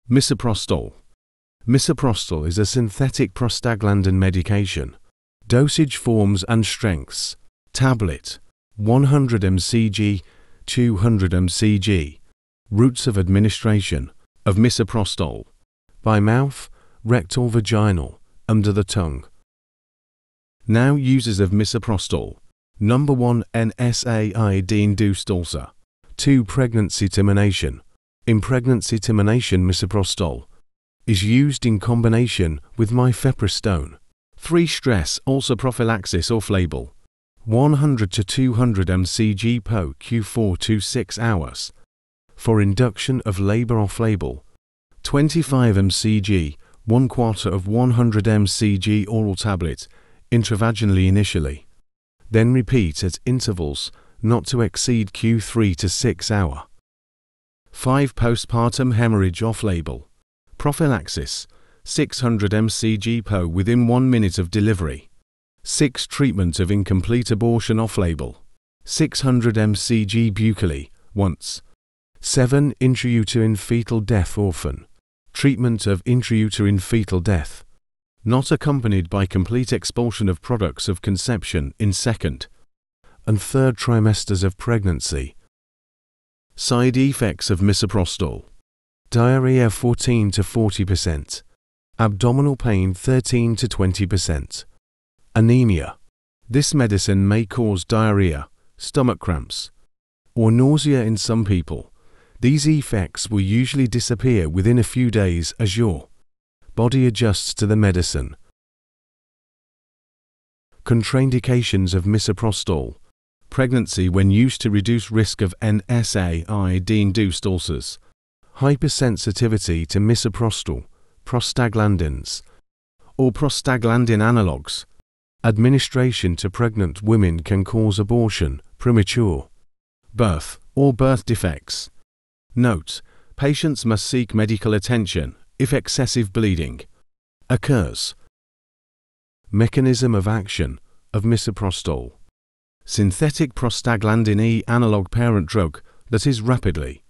Misoprostole. Misoprostole is a synthetic prostaglandin medication. Dosage forms and strengths: tablet, 100 mcg, 200 mcg. Routes of administration of misoprostole: by mouth, rectal, vaginal, under the tongue. Now uses of misoprostole: number 1, NSAID-induced ulcer. 2, pregnancy termination. In pregnancy termination, misoprostole is used in combination with mifepristone. 3, stress ulcer prophylaxis off-label. 100 to 200 mcg per Q4 to 6 hours. For induction of labor off-label. 25 mcg, 1/4 of 100 mcg oral tablet, intravaginally initially. Then repeat at intervals not to exceed Q3 to 6 hour. 5, postpartum hemorrhage off-label. Prophylaxis, 600 mcg per within 1 minute of delivery. 6, treatment of incomplete abortion off-label. 600 mcg buccally, once. 7, intrauterine fetal death orphan. Treatment of intrauterine fetal death, not accompanied by complete expulsion of products of conception in 2nd and 3rd trimesters of pregnancy. Side effects of misoprostole: diarrhea 14 to 40%, abdominal pain 13 to 20%, anemia. This medicine may cause diarrhea, stomach cramps, or nausea in some people. These effects will usually disappear within a few days as your body adjusts to the medicine. Contraindications of misoprostole: pregnancy when used to reduce risk of NSAID-induced ulcers, hypersensitivity to misoprostole, prostaglandins, or prostaglandin analogues. Administration to pregnant women can cause abortion, premature birth, or birth defects. Note: patients must seek medical attention if excessive bleeding occurs. Mechanism of action of misoprostole: synthetic prostaglandin E analog parent drug that is rapidly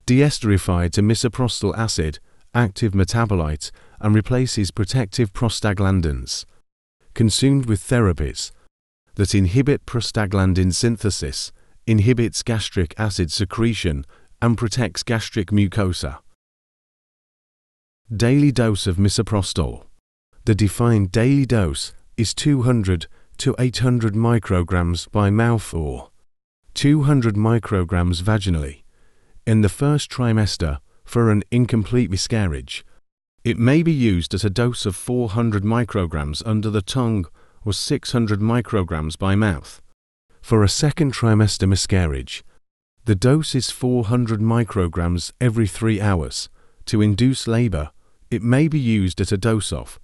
deesterified to misoprostol acid, active metabolite, and replaces protective prostaglandins. Consumed with therapies that inhibit prostaglandin synthesis, inhibits gastric acid secretion, and protects gastric mucosa. Daily dose of misoprostole: the defined daily dose is 200 to 800 micrograms by mouth or 200 micrograms vaginally. In the 1st trimester, for an incomplete miscarriage, it may be used at a dose of 400 micrograms under the tongue or 600 micrograms by mouth. For a 2nd trimester miscarriage, the dose is 400 micrograms every 3 hours. To induce labor, it may be used at a dose of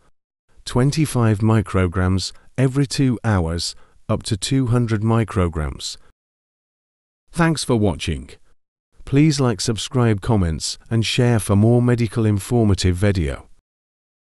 25 micrograms every 2 hours up to 200 micrograms. Thanks for watching. Please like, subscribe, comments, and share for more medical informative video.